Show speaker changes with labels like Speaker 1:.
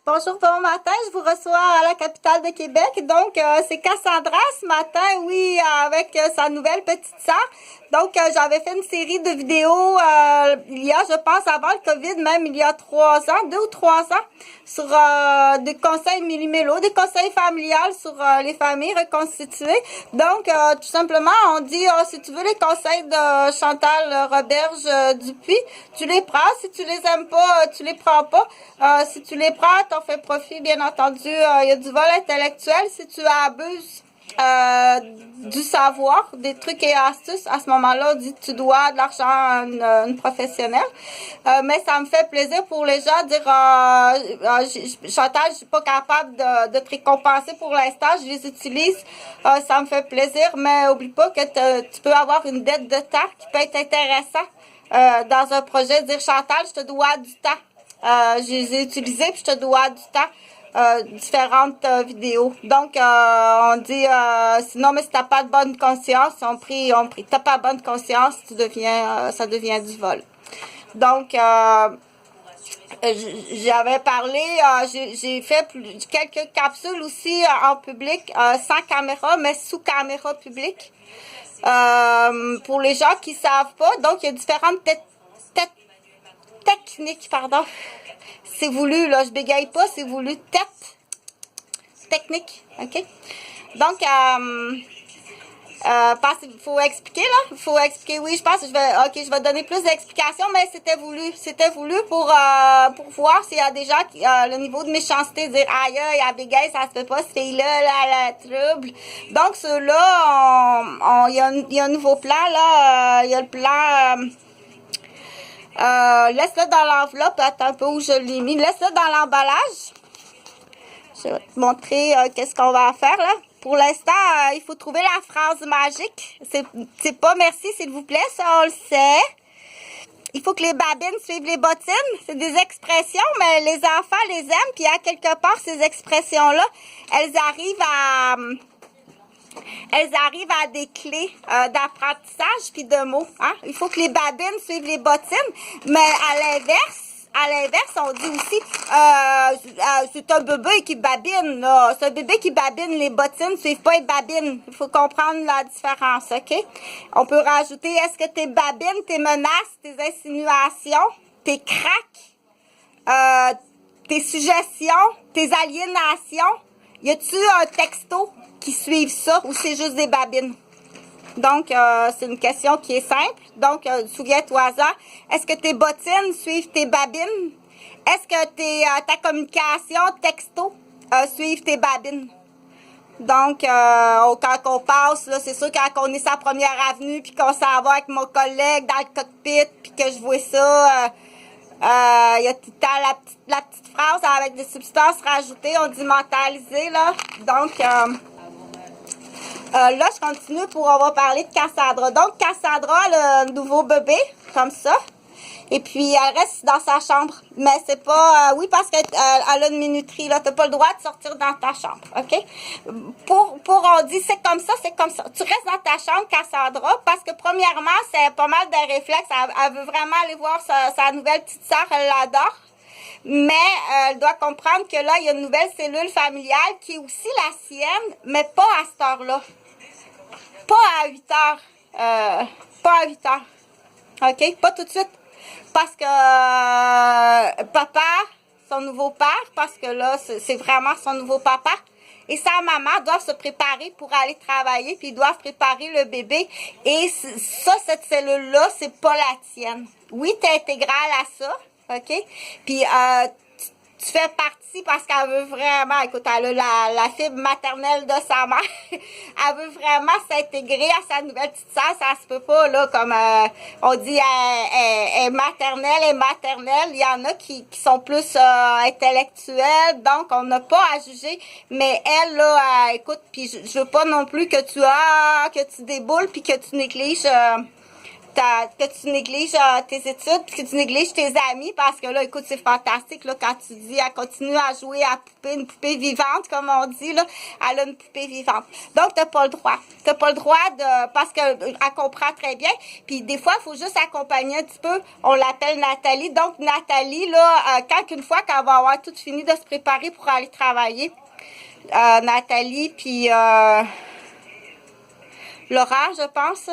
Speaker 1: Bonjour, bon matin. Je vous reçois à la capitale de Québec. Donc, c'est Cassandra ce matin, oui, avec sa nouvelle petite sœur. Donc, j'avais fait une série de vidéos il y a, je pense, avant le COVID, même il y a 3 ans, 2 ou 3 ans, sur des conseils millimélo, des conseils familiales sur les familles reconstituées. Donc, tout simplement, on dit, si tu veux les conseils de Chantal Roberge Dupuis, tu les prends. Si tu les aimes pas, tu les prends pas. Si tu les prends, t'en fais profit, bien entendu. Il y a du vol intellectuel. Si tu abuses du savoir, des trucs et astuces, à ce moment-là, on dit tu dois de l'argent à une professionnelle. Mais ça me fait plaisir pour les gens de dire Chantal, je suis pas capable de te récompenser pour l'instant, je les utilise, ça me fait plaisir, mais oublie pas que tu peux avoir une dette de temps qui peut être intéressant dans un projet, dire Chantal, je te dois du temps. Je les ai utilisés puis je te dois du temps. Différentes vidéos. Donc, on dit, sinon, mais si t'as pas de bonne conscience, on prie. T'as pas de bonne conscience, ça devient du vol. Donc, j'avais parlé, j'ai fait quelques capsules aussi en public, sans caméra, mais sous caméra publique. Pour les gens qui savent pas, donc il y a différentes techniques, pardon. C'est voulu, là, je bégaye pas, c'est voulu. Technique, ok? Donc, il faut expliquer, là. Il faut expliquer, oui, je pense que je vais donner plus d'explications, mais c'était voulu. C'était voulu pour voir s'il y a des gens qui, le niveau de méchanceté, dire, aïe, à bégaye, ça se fait pas, cette fille-là, la trouble. Donc, ceux-là, il y a un nouveau plan, là, il y a le plan, laisse-le dans l'enveloppe, attends un peu où je l'ai mis. Laisse-le dans l'emballage. Je vais te montrer qu'est-ce qu'on va faire là. Pour l'instant, il faut trouver la phrase magique. C'est pas merci, s'il vous plaît, ça on le sait. Il faut que les babines suivent les bottines. C'est des expressions, mais les enfants les aiment. Puis à quelque part, ces expressions-là, elles arrivent à des clés d'apprentissage puis de mots. Hein? Il faut que les babines suivent les bottines, mais à l'inverse, on dit aussi c'est un bébé qui babine, là. C'est un bébé qui babine, les bottines suivent pas les babines. Il faut comprendre la différence, OK? On peut rajouter, est-ce que tes babines, tes menaces, tes insinuations, tes craques, tes suggestions, tes aliénations, y a-tu un texto qui suivent ça ou c'est juste des babines? Donc, c'est une question qui est simple. Donc, souviens-toi-en. Est-ce que tes bottines suivent tes babines? Est-ce que ta communication texto suivent tes babines? Donc, quand on passe, là, c'est sûr quand on est sur la première avenue puis qu'on s'en va avec mon collègue dans le cockpit puis que je vois ça, il y a tout le temps la petite phrase avec des substances rajoutées, on dit mentaliser, là. Donc, là, je continue on va parler de Cassandra. Donc, Cassandra, le nouveau bébé, comme ça. Et puis, elle reste dans sa chambre. Mais c'est pas... oui, parce qu'elle a une minuterie, là. T'as pas le droit de sortir dans ta chambre, OK? On dit, c'est comme ça. Tu restes dans ta chambre, Cassandra, parce que, premièrement, c'est pas mal de réflexes. Elle veut vraiment aller voir sa nouvelle petite sœur. Elle l'adore. Mais elle doit comprendre que là, il y a une nouvelle cellule familiale qui est aussi la sienne, mais pas à cette heure-là. Pas à 8 heures. Pas à 8 heures. OK? Pas tout de suite. Parce que papa, son nouveau père, parce que là, c'est vraiment son nouveau papa, et sa maman doivent se préparer pour aller travailler, puis ils doivent préparer le bébé. Et ça, cette cellule-là, c'est pas la tienne. Oui, t'es intégrale à ça, OK? Puis tu fais partie parce qu'elle veut vraiment, écoute, elle a la fibre maternelle de sa mère. Elle veut vraiment s'intégrer à sa nouvelle petite sœur. Ça se peut pas, là, comme on dit, elle est maternelle. Il y en a qui sont plus intellectuels, donc on n'a pas à juger. Mais elle, là, écoute, puis je veux pas non plus que tu déboules puis que tu négliges que tu négliges tes études, puis que tu négliges tes amis, parce que là, écoute, c'est fantastique, là, quand tu dis, elle continue à jouer à poupée, une poupée vivante, comme on dit, là, elle a une poupée vivante. Donc, t'as pas le droit. T'as pas le droit parce qu'elle comprend très bien, puis des fois, il faut juste accompagner un petit peu. On l'appelle Nathalie. Donc, Nathalie, là, quand elle va avoir tout fini de se préparer pour aller travailler, Nathalie, puis Laura, je pense,